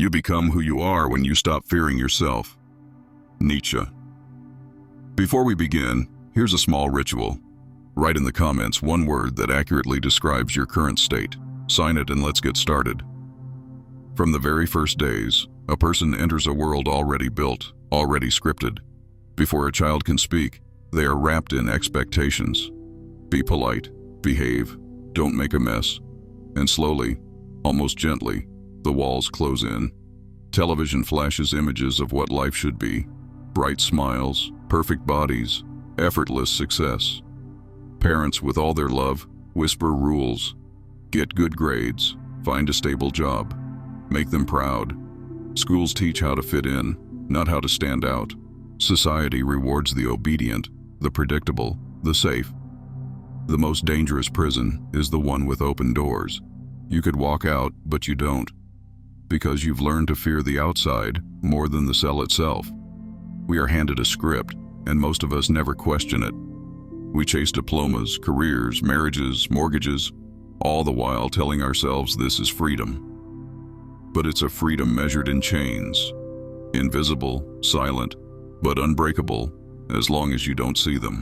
You become who you are when you stop fearing yourself. Nietzsche. Before we begin, here's a small ritual. Write in the comments one word that accurately describes your current state. Sign it and let's get started. From the very first days, a person enters a world already built, already scripted. Before a child can speak, they are wrapped in expectations. Be polite, behave, don't make a mess. And slowly, almost gently, the walls close in. Television flashes images of what life should be. Bright smiles, perfect bodies, effortless success. Parents with all their love whisper rules. Get good grades, find a stable job, make them proud. Schools teach how to fit in, not how to stand out. Society rewards the obedient, the predictable, the safe. The most dangerous prison is the one with open doors. You could walk out, but you don't, because you've learned to fear the outside more than the cell itself. We are handed a script, and most of us never question it. We chase diplomas, careers, marriages, mortgages, all the while telling ourselves this is freedom. But it's a freedom measured in chains, invisible, silent, but unbreakable as long as you don't see them.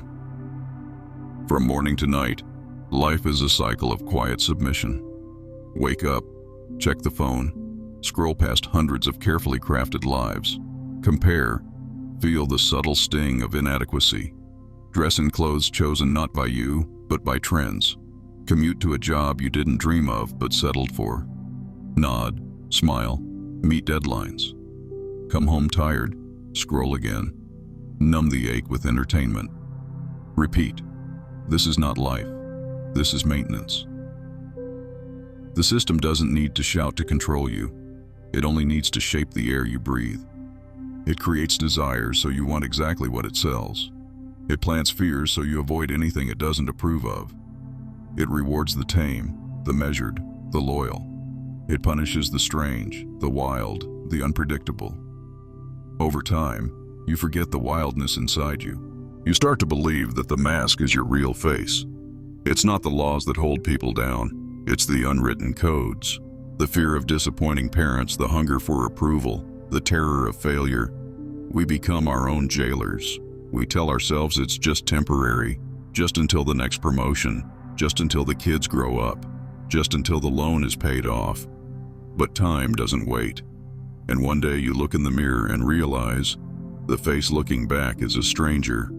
From morning to night, life is a cycle of quiet submission. Wake up, check the phone, scroll past hundreds of carefully crafted lives, compare, feel the subtle sting of inadequacy, dress in clothes chosen not by you, but by trends, commute to a job you didn't dream of but settled for, nod, smile, meet deadlines, come home tired, scroll again, numb the ache with entertainment. Repeat. This is not life. This is maintenance. The system doesn't need to shout to control you. It only needs to shape the air you breathe. It creates desires so you want exactly what it sells. It plants fears so you avoid anything it doesn't approve of. It rewards the tame, the measured, the loyal. It punishes the strange, the wild, the unpredictable. Over time, you forget the wildness inside you. You start to believe that the mask is your real face. It's not the laws that hold people down, it's the unwritten codes. The fear of disappointing parents, the hunger for approval, the terror of failure. We become our own jailers. We tell ourselves it's just temporary, just until the next promotion, just until the kids grow up, just until the loan is paid off. But time doesn't wait. And one day you look in the mirror and realize the face looking back is a stranger.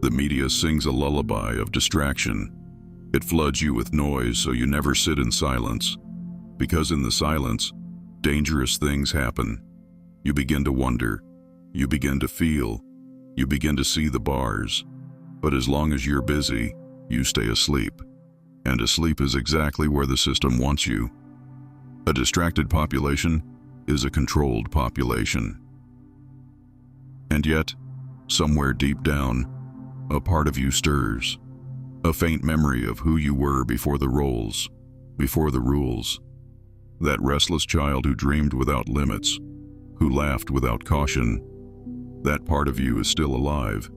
The media sings a lullaby of distraction. It floods you with noise so you never sit in silence. Because in the silence, dangerous things happen. You begin to wonder. You begin to feel. You begin to see the bars. But as long as you're busy, you stay asleep. And asleep is exactly where the system wants you. A distracted population is a controlled population. And yet, somewhere deep down, a part of you stirs. A faint memory of who you were before the roles, before the rules. That restless child who dreamed without limits, who laughed without caution. That part of you is still alive,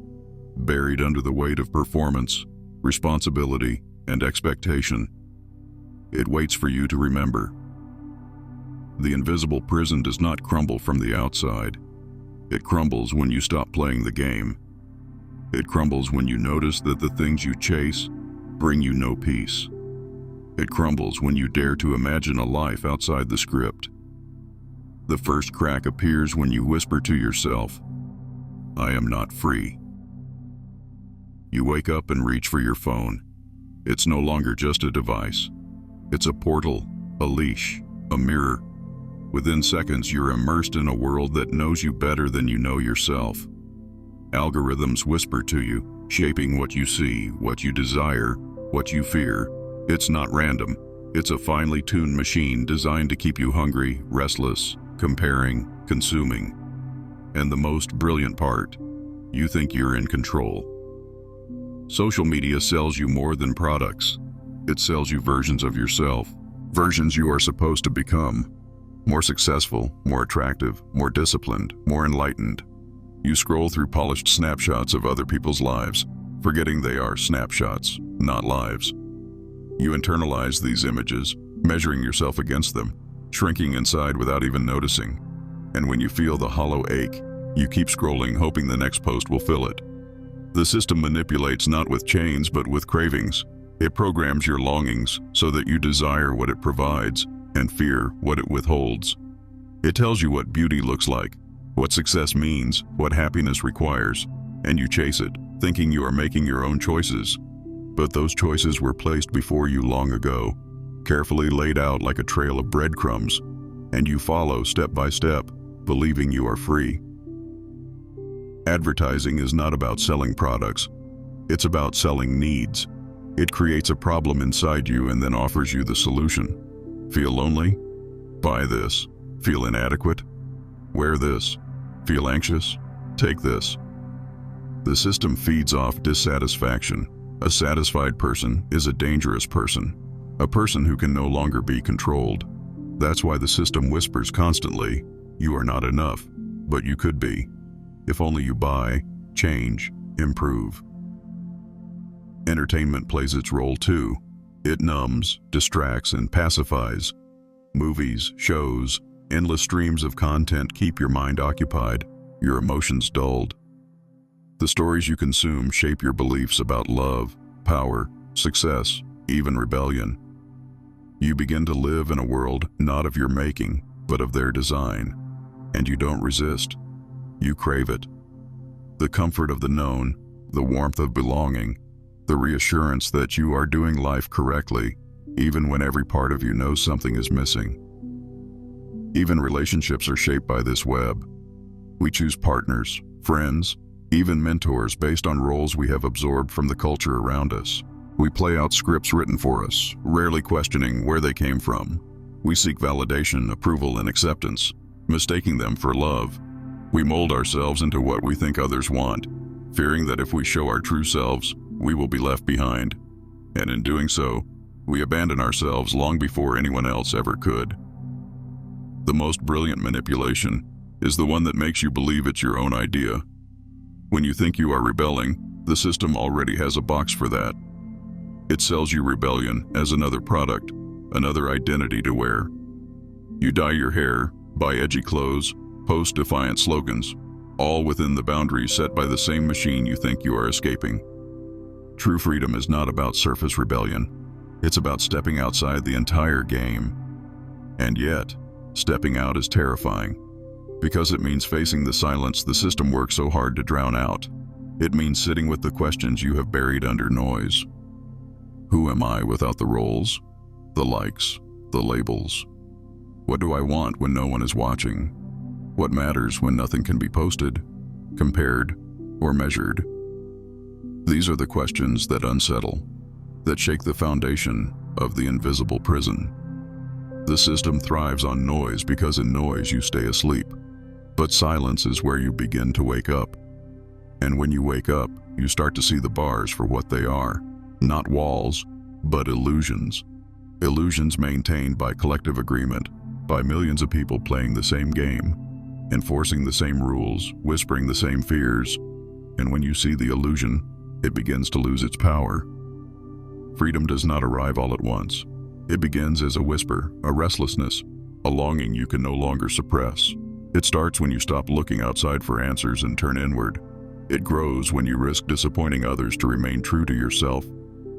buried under the weight of performance, responsibility, and expectation. It waits for you to remember. The invisible prison does not crumble from the outside. It crumbles when you stop playing the game. It crumbles when you notice that the things you chase bring you no peace. It crumbles when you dare to imagine a life outside the script. The first crack appears when you whisper to yourself, "I am not free." You wake up and reach for your phone. It's no longer just a device. It's a portal, a leash, a mirror. Within seconds, you're immersed in a world that knows you better than you know yourself. Algorithms whisper to you, shaping what you see, what you desire, what you fear. It's not random. It's a finely tuned machine designed to keep you hungry, restless, comparing, consuming. And the most brilliant part, you think you're in control. Social media sells you more than products. It sells you versions of yourself, versions you are supposed to become. More successful, more attractive, more disciplined, more enlightened. You scroll through polished snapshots of other people's lives, forgetting they are snapshots, not lives. You internalize these images, measuring yourself against them. shrinking inside without even noticing. And when you feel the hollow ache, you keep scrolling, hoping the next post will fill it. The system manipulates not with chains but with cravings. It programs your longings so that you desire what it provides and fear what it withholds. It tells you what beauty looks like, what success means, what happiness requires, and you chase it, thinking you are making your own choices. But those choices were placed before you long ago, carefully laid out like a trail of breadcrumbs, and you follow step by step, believing you are free. Advertising is not about selling products. It's about selling needs. It creates a problem inside you and then offers you the solution. Feel lonely? Buy this. Feel inadequate? Wear this. Feel anxious? Take this. The system feeds off dissatisfaction. A satisfied person is a dangerous person, a person who can no longer be controlled. That's why the system whispers constantly, "You are not enough, but you could be. If only you buy, change, improve." Entertainment plays its role too. It numbs, distracts, and pacifies. Movies, shows, endless streams of content keep your mind occupied, your emotions dulled. The stories you consume shape your beliefs about love, power, success, even rebellion. You begin to live in a world not of your making, but of their design. And you don't resist. You crave it. The comfort of the known, the warmth of belonging, the reassurance that you are doing life correctly, even when every part of you knows something is missing. Even relationships are shaped by this web. We choose partners, friends, even mentors based on roles we have absorbed from the culture around us. We play out scripts written for us, rarely questioning where they came from. We seek validation, approval, and acceptance, mistaking them for love. We mold ourselves into what we think others want, fearing that if we show our true selves, we will be left behind. And in doing so, we abandon ourselves long before anyone else ever could. The most brilliant manipulation is the one that makes you believe it's your own idea. When you think you are rebelling, the system already has a box for that. It sells you rebellion as another product, another identity to wear. You dye your hair, buy edgy clothes, post defiant slogans, all within the boundaries set by the same machine you think you are escaping. True freedom is not about surface rebellion. It's about stepping outside the entire game. And yet, stepping out is terrifying, because it means facing the silence the system works so hard to drown out. It means sitting with the questions you have buried under noise. Who am I without the roles, the likes, the labels? What do I want when no one is watching? What matters when nothing can be posted, compared, or measured? These are the questions that unsettle, that shake the foundation of the invisible prison. The system thrives on noise because in noise you stay asleep. But silence is where you begin to wake up. And when you wake up, you start to see the bars for what they are. Not walls, but illusions. Illusions maintained by collective agreement, by millions of people playing the same game, enforcing the same rules, whispering the same fears. And when you see the illusion, it begins to lose its power. Freedom does not arrive all at once. It begins as a whisper, a restlessness, a longing you can no longer suppress. It starts when you stop looking outside for answers and turn inward. It grows when you risk disappointing others to remain true to yourself.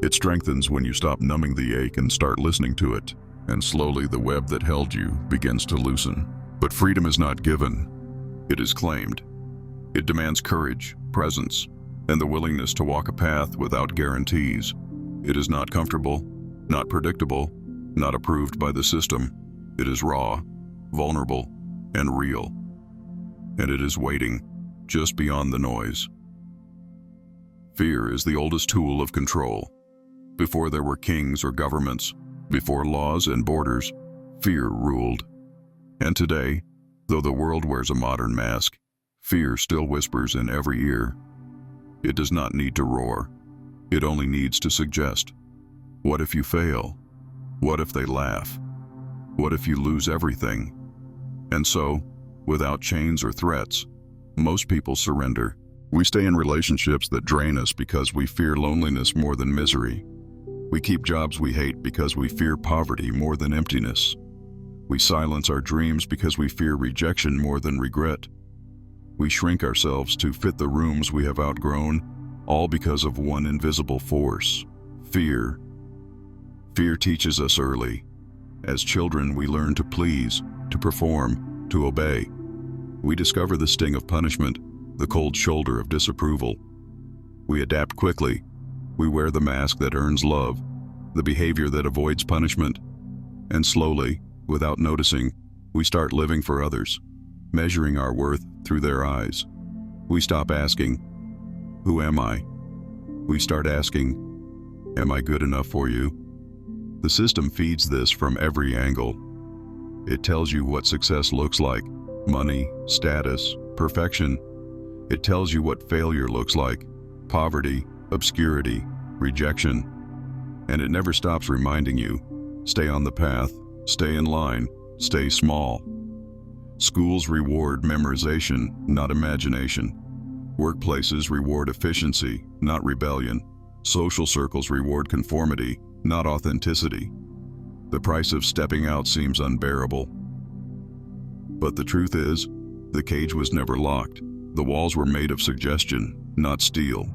It strengthens when you stop numbing the ache and start listening to it. And slowly the web that held you begins to loosen. But freedom is not given. It is claimed. It demands courage, presence, and the willingness to walk a path without guarantees. It is not comfortable, not predictable, not approved by the system. It is raw, vulnerable, and real. And it is waiting, just beyond the noise. Fear is the oldest tool of control. Before there were kings or governments, before laws and borders, fear ruled. And today, though the world wears a modern mask, fear still whispers in every ear. It does not need to roar. It only needs to suggest. What if you fail? What if they laugh? What if you lose everything? And so, without chains or threats, most people surrender. We stay in relationships that drain us because we fear loneliness more than misery. We keep jobs we hate because we fear poverty more than emptiness. We silence our dreams because we fear rejection more than regret. We shrink ourselves to fit the rooms we have outgrown, all because of one invisible force: fear. Fear teaches us early. As children, we learn to please, to perform, to obey. We discover the sting of punishment, the cold shoulder of disapproval. We adapt quickly. We wear the mask that earns love, the behavior that avoids punishment. And slowly, without noticing, we start living for others, measuring our worth through their eyes. We stop asking, "Who am I?" We start asking, "Am I good enough for you?" The system feeds this from every angle. It tells you what success looks like: money, status, perfection. It tells you what failure looks like: poverty, obscurity, rejection. And it never stops reminding you: stay on the path, stay in line, stay small. Schools reward memorization, not imagination. Workplaces reward efficiency, not rebellion. Social circles reward conformity, not authenticity. The price of stepping out seems unbearable. But the truth is, the cage was never locked. The walls were made of suggestion, not steel.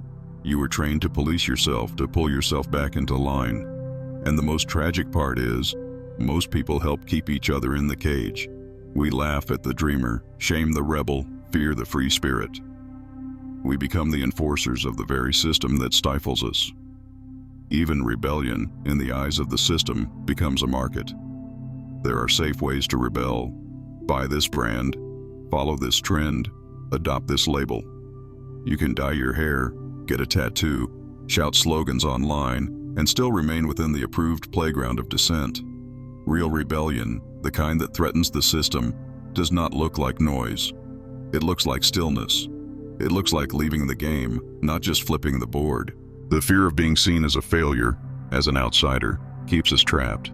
You were trained to police yourself, to pull yourself back into line. And the most tragic part is, most people help keep each other in the cage. We laugh at the dreamer, shame the rebel, fear the free spirit. We become the enforcers of the very system that stifles us. Even rebellion, in the eyes of the system, becomes a market. There are safe ways to rebel. Buy this brand, follow this trend, adopt this label. You can dye your hair, get a tattoo, shout slogans online, and still remain within the approved playground of dissent. Real rebellion, the kind that threatens the system, does not look like noise. It looks like stillness. It looks like leaving the game, not just flipping the board. The fear of being seen as a failure, as an outsider, keeps us trapped.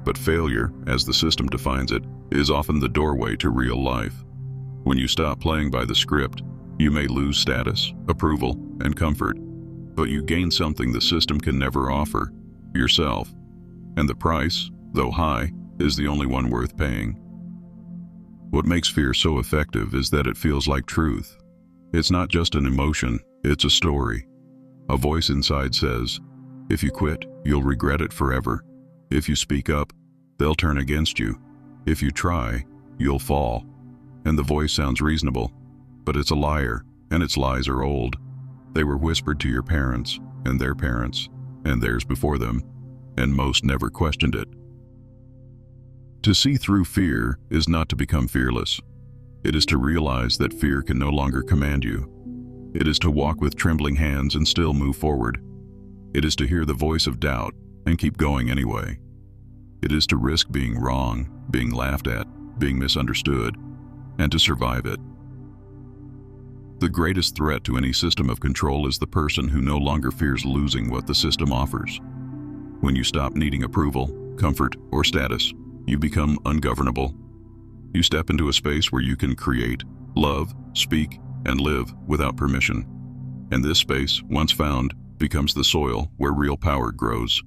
But failure, as the system defines it, is often the doorway to real life. When you stop playing by the script, you may lose status, approval, and comfort, but you gain something the system can never offer: yourself. And the price, though high, is the only one worth paying. What makes fear so effective is that it feels like truth. It's not just an emotion, it's a story. A voice inside says, if you quit, you'll regret it forever. If you speak up, they'll turn against you. If you try, you'll fall. And the voice sounds reasonable, but it's a liar, and its lies are old. They were whispered to your parents, and theirs before them, and most never questioned it. To see through fear is not to become fearless. It is to realize that fear can no longer command you. It is to walk with trembling hands and still move forward. It is to hear the voice of doubt and keep going anyway. It is to risk being wrong, being laughed at, being misunderstood, and to survive it. The greatest threat to any system of control is the person who no longer fears losing what the system offers. When you stop needing approval, comfort, or status, you become ungovernable. You step into a space where you can create, love, speak, and live without permission. And this space, once found, becomes the soil where real power grows.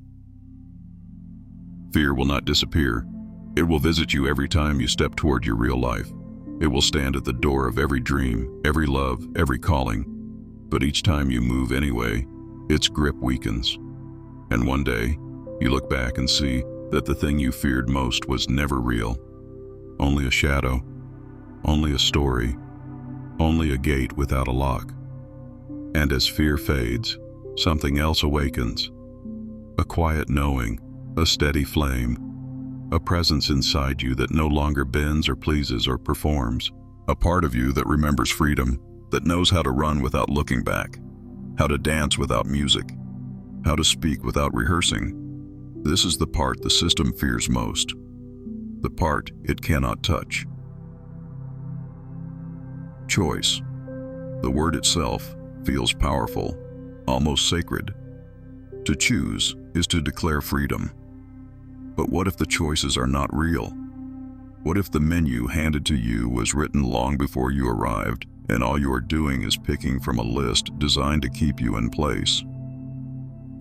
Fear will not disappear. It will visit you every time you step toward your real life. It will stand at the door of every dream, every love, every calling. But each time you move anyway, its grip weakens. And one day, you look back and see that the thing you feared most was never real. Only a shadow, only a story, only a gate without a lock. And as fear fades, something else awakens. A quiet knowing, a steady flame, a presence inside you that no longer bends or pleases or performs. A part of you that remembers freedom, that knows how to run without looking back, how to dance without music, how to speak without rehearsing. This is the part the system fears most, the part it cannot touch. Choice. The word itself feels powerful, almost sacred. To choose is to declare freedom. But what if the choices are not real? What if the menu handed to you was written long before you arrived, and all you are doing is picking from a list designed to keep you in place?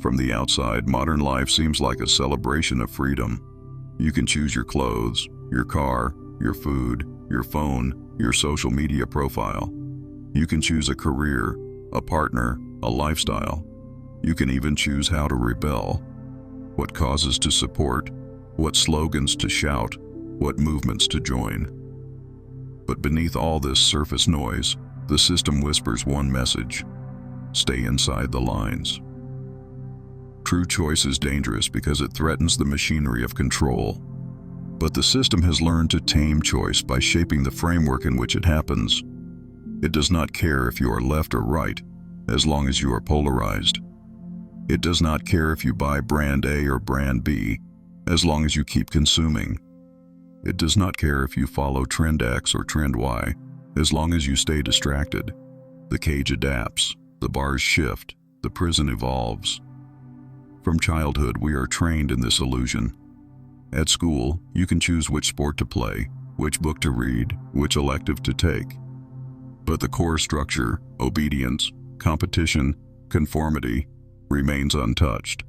From the outside, modern life seems like a celebration of freedom. You can choose your clothes, your car, your food, your phone, your social media profile. You can choose a career, a partner, a lifestyle. You can even choose how to rebel, what causes to support, what slogans to shout, what movements to join. But beneath all this surface noise, the system whispers one message: stay inside the lines. True choice is dangerous because it threatens the machinery of control. But the system has learned to tame choice by shaping the framework in which it happens. It does not care if you are left or right, as long as you are polarized. It does not care if you buy brand A or brand B, as long as you keep consuming. It does not care if you follow trend X or trend Y, as long as you stay distracted. The cage adapts, the bars shift, the prison evolves. From childhood, we are trained in this illusion. At school, you can choose which sport to play, which book to read, which elective to take. But the core structure, obedience, competition, conformity, remains untouched.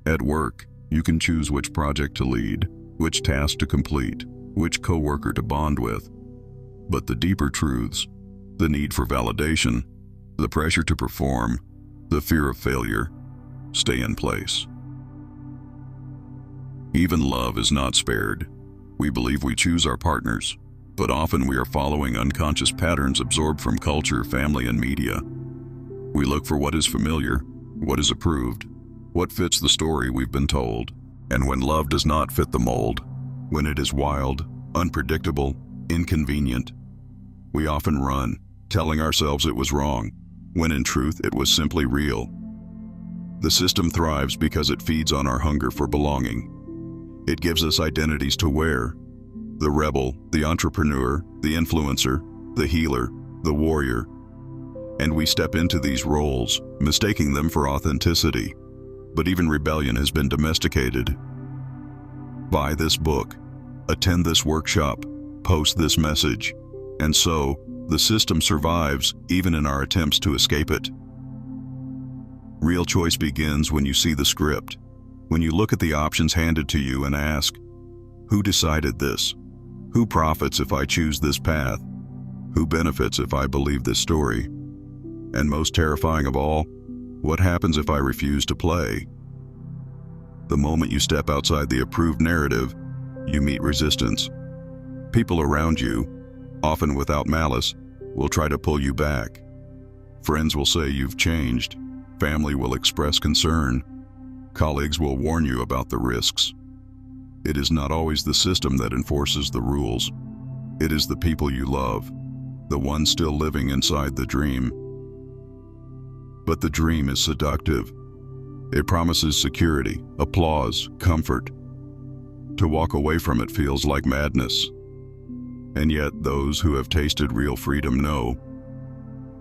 At work, you can choose which project to lead, which task to complete, which coworker to bond with. But the deeper truths, the need for validation, the pressure to perform, the fear of failure, stay in place. Even love is not spared. We believe we choose our partners, but often we are following unconscious patterns absorbed from culture, family, and media. We look for what is familiar, what is approved, what fits the story we've been told. And when love does not fit the mold, when it is wild, unpredictable, inconvenient, we often run, telling ourselves it was wrong, when in truth it was simply real. The system thrives because it feeds on our hunger for belonging. It gives us identities to wear: the rebel, the entrepreneur, the influencer, the healer, the warrior. And we step into these roles, mistaking them for authenticity. But even rebellion has been domesticated. Buy this book, attend this workshop, post this message, and so the system survives even in our attempts to escape it. Real choice begins when you see the script, when you look at the options handed to you and ask, who decided this? Who profits if I choose this path? Who benefits if I believe this story? And most terrifying of all, what happens if I refuse to play? The moment you step outside the approved narrative, you meet resistance. People around you, often without malice, will try to pull you back. Friends will say you've changed. Family will express concern. Colleagues will warn you about the risks. It is not always the system that enforces the rules. It is the people you love, the ones still living inside the dream. But the dream is seductive. It promises security, applause, comfort. To walk away from it feels like madness. And yet those who have tasted real freedom know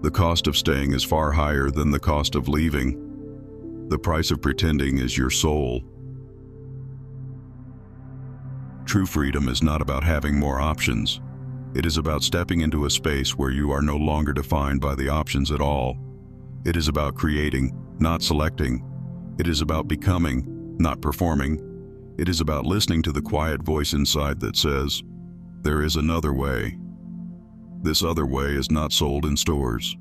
the cost of staying is far higher than the cost of leaving. The price of pretending is your soul. True freedom is not about having more options. It is about stepping into a space where you are no longer defined by the options at all. It is about creating, not selecting. It is about becoming, not performing. It is about listening to the quiet voice inside that says, there is another way. This other way is not sold in stores.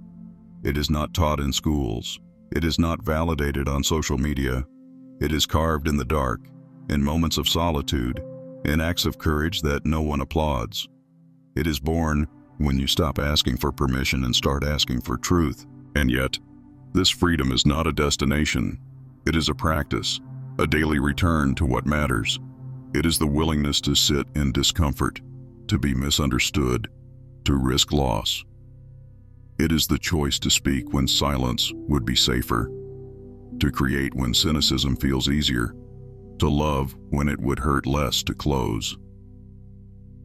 It is not taught in schools. It is not validated on social media. It is carved in the dark, in moments of solitude, in acts of courage that no one applauds. It is born when you stop asking for permission and start asking for truth. And yet, this freedom is not a destination. It is a practice, a daily return to what matters. It is the willingness to sit in discomfort, to be misunderstood, to risk loss. It is the choice to speak when silence would be safer, to create when cynicism feels easier, to love when it would hurt less to close.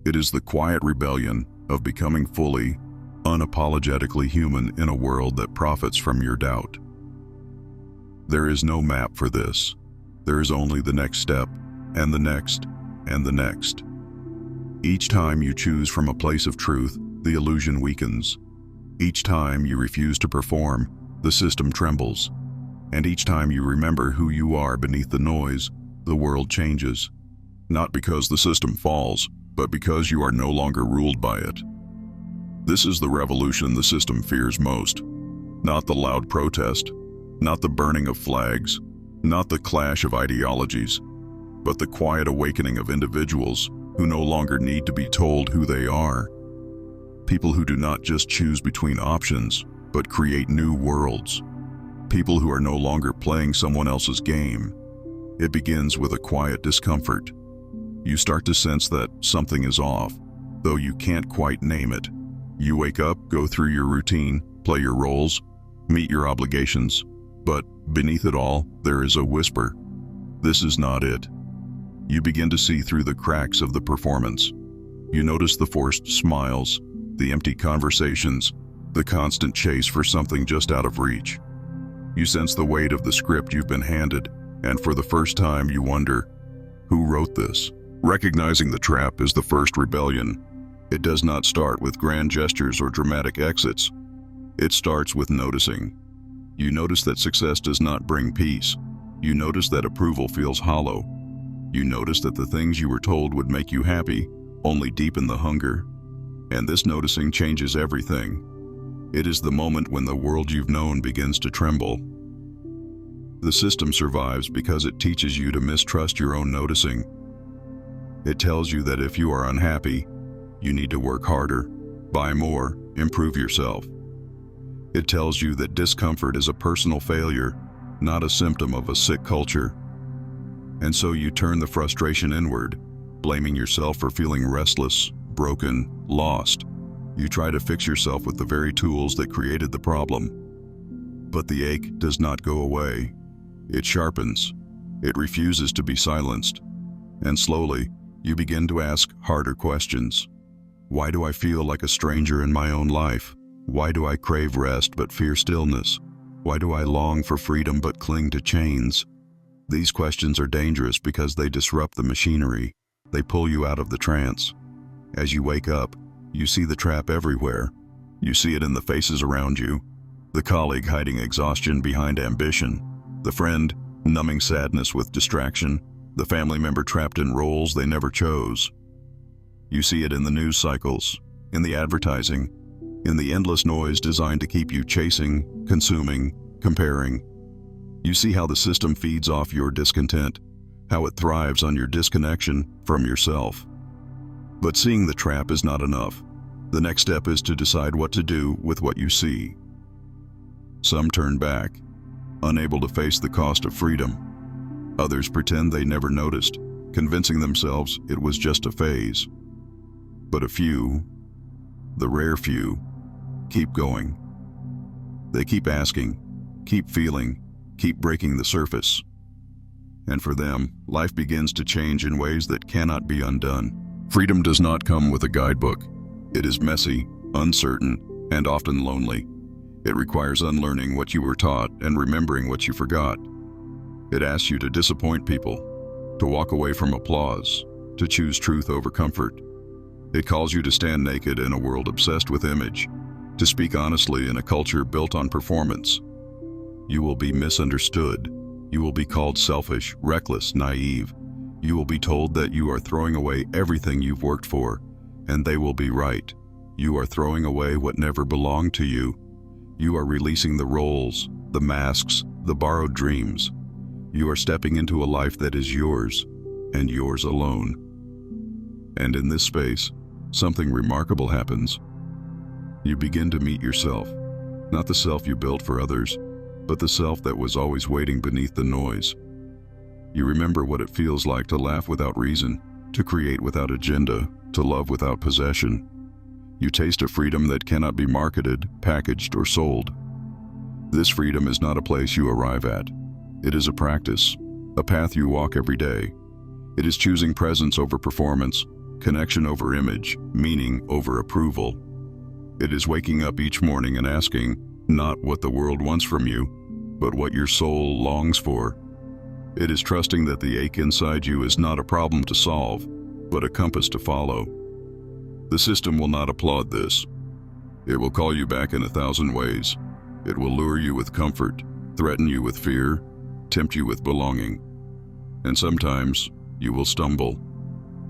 It is the quiet rebellion of becoming fully, unapologetically human in a world that profits from your doubt. There is no map for this. There is only the next step, and the next, and the next. Each time you choose from a place of truth, the illusion weakens. Each time you refuse to perform, the system trembles. And each time you remember who you are beneath the noise, the world changes. Not because the system falls, but because you are no longer ruled by it. This is the revolution the system fears most. Not the loud protest, not the burning of flags, not the clash of ideologies, but the quiet awakening of individuals who no longer need to be told who they are. People who do not just choose between options, but create new worlds. People who are no longer playing someone else's game. It begins with a quiet discomfort. You start to sense that something is off, though you can't quite name it. You wake up, go through your routine, play your roles, meet your obligations, but beneath it all, there is a whisper. This is not it. You begin to see through the cracks of the performance. You notice the forced smiles, the empty conversations, the constant chase for something just out of reach. You sense the weight of the script you've been handed, and for the first time you wonder, who wrote this? Recognizing the trap is the first rebellion. It does not start with grand gestures or dramatic exits. It starts with noticing. You notice that success does not bring peace. You notice that approval feels hollow. You notice that the things you were told would make you happy only deepen the hunger. And this noticing changes everything. It is the moment when the world you've known begins to tremble. The system survives because it teaches you to mistrust your own noticing. It tells you that if you are unhappy, you need to work harder, buy more, improve yourself. It tells you that discomfort is a personal failure, not a symptom of a sick culture. And so you turn the frustration inward, blaming yourself for feeling restless, broken, lost. You try to fix yourself with the very tools that created the problem. But the ache does not go away. It sharpens. It refuses to be silenced. And slowly, you begin to ask harder questions. Why do I feel like a stranger in my own life? Why do I crave rest but fear stillness? Why do I long for freedom but cling to chains? These questions are dangerous because they disrupt the machinery. They pull you out of the trance. As you wake up, you see the trap everywhere. You see it in the faces around you. The colleague hiding exhaustion behind ambition. The friend numbing sadness with distraction. The family member trapped in roles they never chose. You see it in the news cycles, in the advertising, in the endless noise designed to keep you chasing, consuming, comparing. You see how the system feeds off your discontent, how it thrives on your disconnection from yourself. But seeing the trap is not enough. The next step is to decide what to do with what you see. Some turn back, unable to face the cost of freedom. Others pretend they never noticed, convincing themselves it was just a phase. But a few, the rare few, keep going. They keep asking, keep feeling, keep breaking the surface. And for them, life begins to change in ways that cannot be undone. Freedom does not come with a guidebook. It is messy, uncertain, and often lonely. It requires unlearning what you were taught and remembering what you forgot. It asks you to disappoint people, to walk away from applause, to choose truth over comfort. It calls you to stand naked in a world obsessed with image, to speak honestly in a culture built on performance. You will be misunderstood. You will be called selfish, reckless, naive. You will be told that you are throwing away everything you've worked for, and they will be right. You are throwing away what never belonged to you. You are releasing the roles, the masks, the borrowed dreams. You are stepping into a life that is yours, and yours alone. And in this space, something remarkable happens. You begin to meet yourself, not the self you built for others, but the self that was always waiting beneath the noise. You remember what it feels like to laugh without reason, to create without agenda, to love without possession. You taste a freedom that cannot be marketed, packaged, or sold. This freedom is not a place you arrive at. It is a practice, a path you walk every day. It is choosing presence over performance, connection over image, meaning over approval. It is waking up each morning and asking, not what the world wants from you, but what your soul longs for. It is trusting that the ache inside you is not a problem to solve, but a compass to follow. The system will not applaud this. It will call you back in 1,000 ways. It will lure you with comfort, threaten you with fear, tempt you with belonging. And sometimes you will stumble.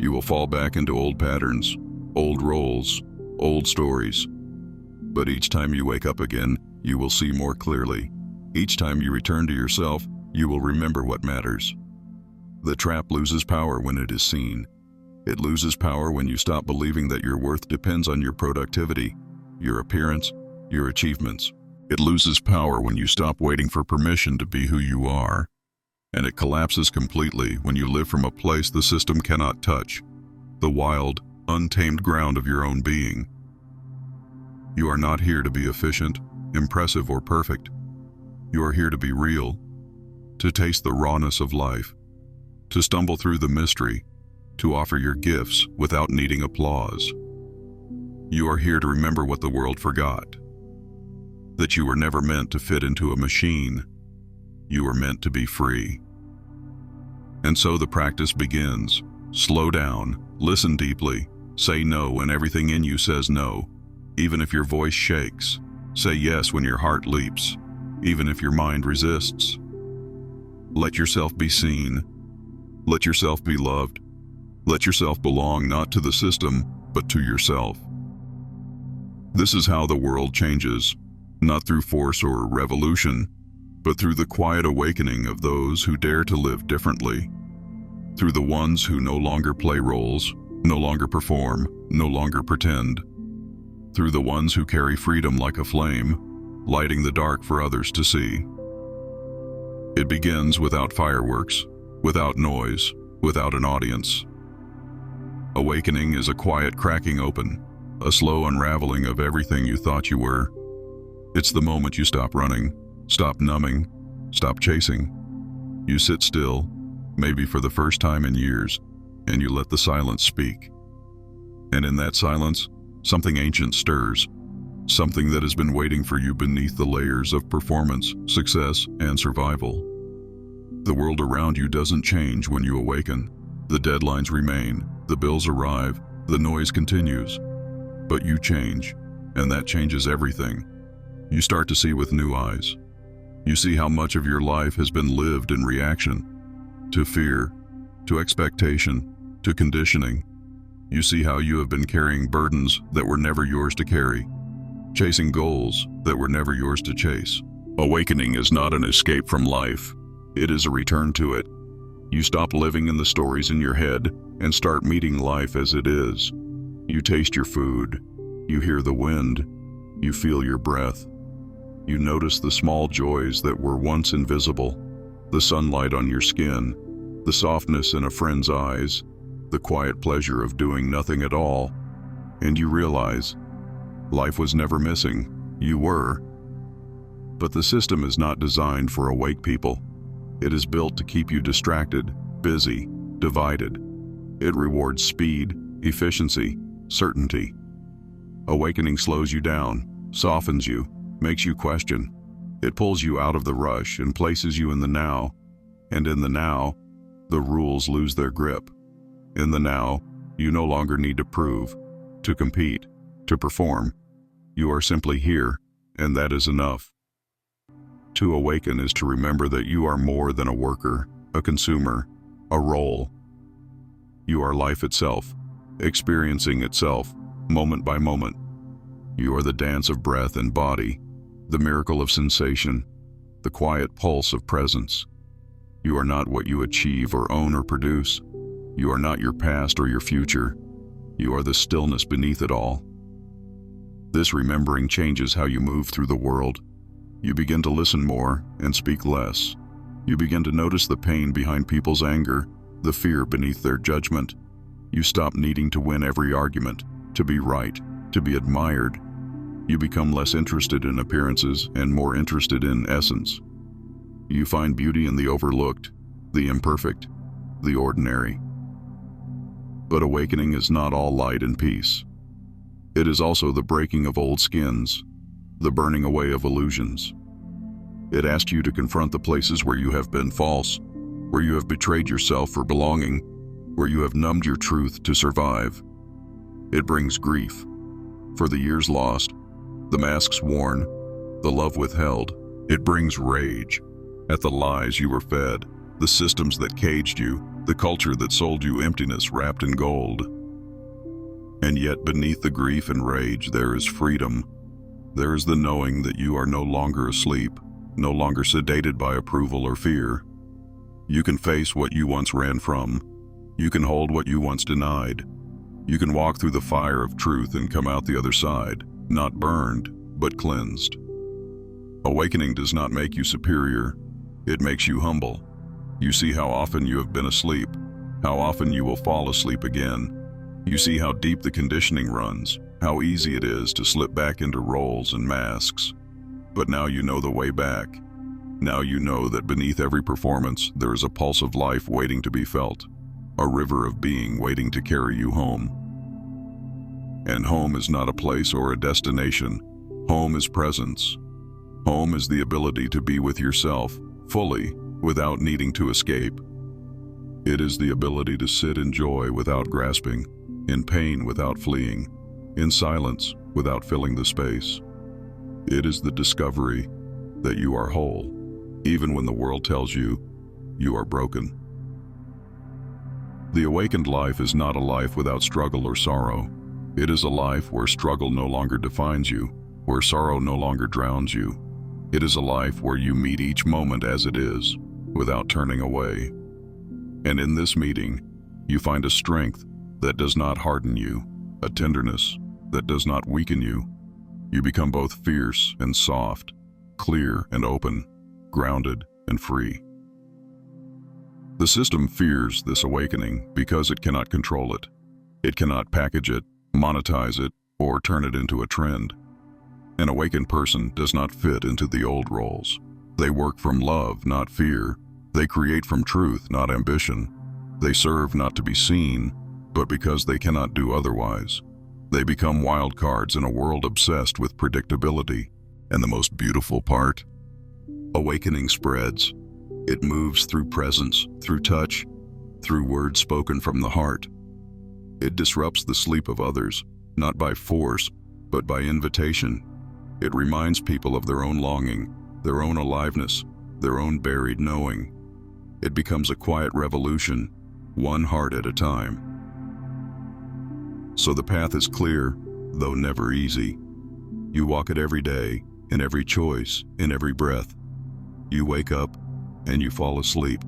You will fall back into old patterns, old roles, old stories. But each time you wake up again, you will see more clearly. Each time you return to yourself, you will remember what matters. The trap loses power when it is seen. It loses power when you stop believing that your worth depends on your productivity, your appearance, your achievements. It loses power when you stop waiting for permission to be who you are. And it collapses completely when you live from a place the system cannot touch, the wild, untamed ground of your own being. You are not here to be efficient, impressive, or perfect. You are here to be real, to taste the rawness of life, to stumble through the mystery, to offer your gifts without needing applause. You are here to remember what the world forgot, that you were never meant to fit into a machine. You were meant to be free. And so the practice begins. Slow down, listen deeply, say no when everything in you says no, even if your voice shakes. Say yes when your heart leaps, even if your mind resists. Let yourself be seen. Let yourself be loved. Let yourself belong not to the system, but to yourself. This is how the world changes, not through force or revolution, but through the quiet awakening of those who dare to live differently, through the ones who no longer play roles, no longer perform, no longer pretend, through the ones who carry freedom like a flame, lighting the dark for others to see. It begins without fireworks, without noise, without an audience. Awakening is a quiet cracking open, a slow unraveling of everything you thought you were. It's the moment you stop running, stop numbing, stop chasing. You sit still, maybe for the first time in years, and you let the silence speak. And in that silence, something ancient stirs, something that has been waiting for you beneath the layers of performance, success, and survival. The world around you doesn't change when you awaken. The deadlines remain, the bills arrive, the noise continues. But you change, and that changes everything. You start to see with new eyes. You see how much of your life has been lived in reaction to fear, to expectation, to conditioning. You see how you have been carrying burdens that were never yours to carry, chasing goals that were never yours to chase. Awakening is not an escape from life. It is a return to it. You stop living in the stories in your head and start meeting life as it is. You taste your food. You hear the wind. You feel your breath. You notice the small joys that were once invisible, the sunlight on your skin, the softness in a friend's eyes, the quiet pleasure of doing nothing at all, and you realize life was never missing. You were. But the system is not designed for awake people. It is built to keep you distracted, busy, divided. It rewards speed, efficiency, certainty. Awakening slows you down, softens you, makes you question. It pulls you out of the rush and places you in the now. And in the now, the rules lose their grip. In the now, you no longer need to prove, to compete, to perform. You are simply here, and that is enough. To awaken is to remember that you are more than a worker, a consumer, a role. You are life itself, experiencing itself, moment by moment. You are the dance of breath and body, the miracle of sensation, the quiet pulse of presence. You are not what you achieve or own or produce. You are not your past or your future. You are the stillness beneath it all. This remembering changes how you move through the world. You begin to listen more and speak less. You begin to notice the pain behind people's anger, the fear beneath their judgment. You stop needing to win every argument, to be right, to be admired. You become less interested in appearances and more interested in essence. You find beauty in the overlooked, the imperfect, the ordinary. But awakening is not all light and peace. It is also the breaking of old skins, the burning away of illusions. It asks you to confront the places where you have been false, where you have betrayed yourself for belonging, where you have numbed your truth to survive. It brings grief for the years lost, the masks worn, the love withheld. It brings rage at the lies you were fed, the systems that caged you, the culture that sold you emptiness wrapped in gold. And yet beneath the grief and rage there is freedom. There is the knowing that you are no longer asleep, no longer sedated by approval or fear. You can face what you once ran from. You can hold what you once denied. You can walk through the fire of truth and come out the other side, not burned, but cleansed. Awakening does not make you superior. It makes you humble. You see how often you have been asleep, how often you will fall asleep again. You see how deep the conditioning runs, how easy it is to slip back into roles and masks. But now you know the way back. Now you know that beneath every performance there is a pulse of life waiting to be felt, a river of being waiting to carry you home. And home is not a place or a destination. Home is presence. Home is the ability to be with yourself, fully, without needing to escape. It is the ability to sit in joy without grasping, in pain without fleeing, in silence without filling the space. It is the discovery that you are whole, even when the world tells you you are broken. The awakened life is not a life without struggle or sorrow. It is a life where struggle no longer defines you, where sorrow no longer drowns you. It is a life where you meet each moment as it is, without turning away. And in this meeting, you find a strength that does not harden you, a tenderness that does not weaken you. You become both fierce and soft, clear and open, grounded and free. The system fears this awakening because it cannot control it. It cannot package it, monetize it, or turn it into a trend. An awakened person does not fit into the old roles. They work from love, not fear. They create from truth, not ambition. They serve not to be seen, but because they cannot do otherwise. They become wild cards in a world obsessed with predictability. And the most beautiful part? Awakening spreads. It moves through presence, through touch, through words spoken from the heart. It disrupts the sleep of others, not by force, but by invitation. It reminds people of their own longing, their own aliveness, their own buried knowing. It becomes a quiet revolution, one heart at a time. So the path is clear, though never easy. You walk it every day, in every choice, in every breath. You wake up, and you fall asleep.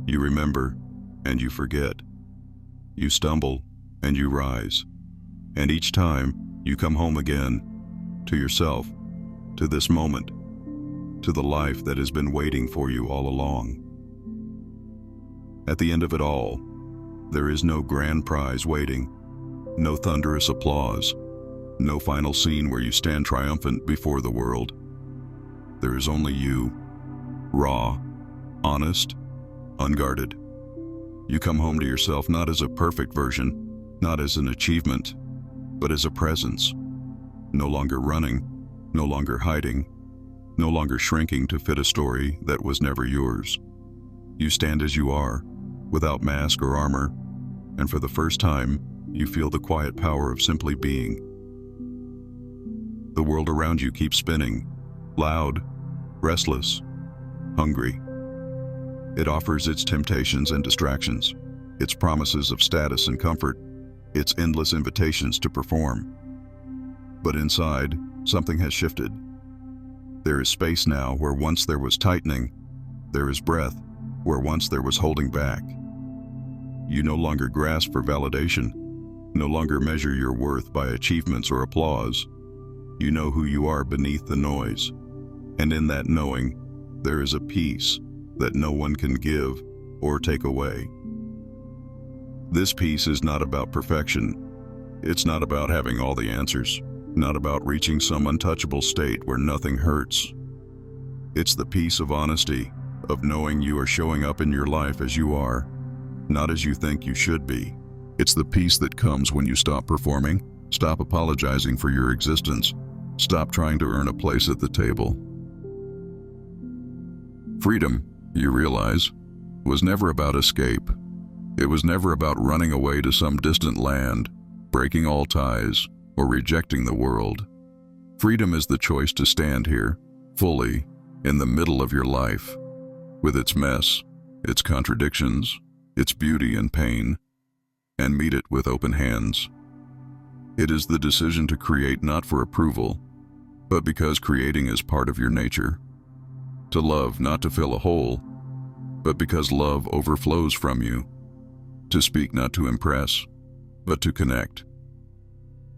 You remember, and you forget. You stumble, and you rise. And each time, you come home again, to yourself, to this moment, to the life that has been waiting for you all along. At the end of it all, there is no grand prize waiting, no thunderous applause, no final scene where you stand triumphant before the world. There is only you, raw, honest, unguarded. You come home to yourself not as a perfect version, not as an achievement, but as a presence. No longer running, no longer hiding, no longer shrinking to fit a story that was never yours. You stand as you are, without mask or armor, and for the first time, you feel the quiet power of simply being. The world around you keeps spinning, loud, restless, hungry. It offers its temptations and distractions, its promises of status and comfort, its endless invitations to perform. But inside, something has shifted. There is space now where once there was tightening. There is breath where once there was holding back. You no longer grasp for validation, no longer measure your worth by achievements or applause. You know who you are beneath the noise. And in that knowing, there is a peace that no one can give or take away. This peace is not about perfection. It's not about having all the answers, not about reaching some untouchable state where nothing hurts. It's the peace of honesty, of knowing you are showing up in your life as you are, not as you think you should be. It's the peace that comes when you stop performing, stop apologizing for your existence, stop trying to earn a place at the table. Freedom, you realize, was never about escape. It was never about running away to some distant land, breaking all ties, or rejecting the world. Freedom is the choice to stand here, fully, in the middle of your life, with its mess, its contradictions, its beauty and pain, and meet it with open hands. It is the decision to create not for approval, but because creating is part of your nature. To love not to fill a hole, but because love overflows from you. To speak not to impress, but to connect.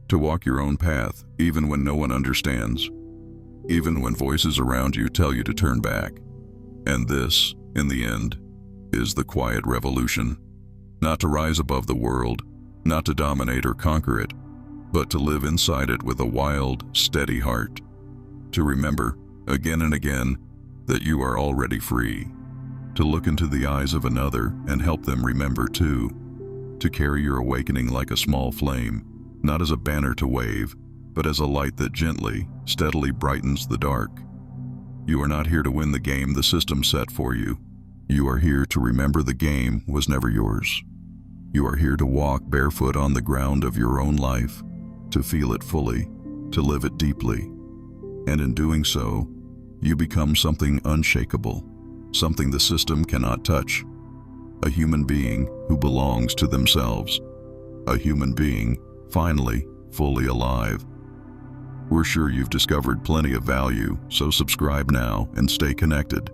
To walk your own path even when no one understands, even when voices around you tell you to turn back. And this, in the end, is the quiet revolution. Not to rise above the world, not to dominate or conquer it, but to live inside it with a wild, steady heart. To remember, again and again, that you are already free. To look into the eyes of another and help them remember too. To carry your awakening like a small flame, not as a banner to wave, but as a light that gently, steadily brightens the dark. You are not here to win the game the system set for you. You are here to remember the game was never yours. You are here to walk barefoot on the ground of your own life, to feel it fully, to live it deeply. And in doing so, you become something unshakable, something the system cannot touch. A human being who belongs to themselves. A human being, finally, fully alive. We're sure you've discovered plenty of value, so subscribe now and stay connected.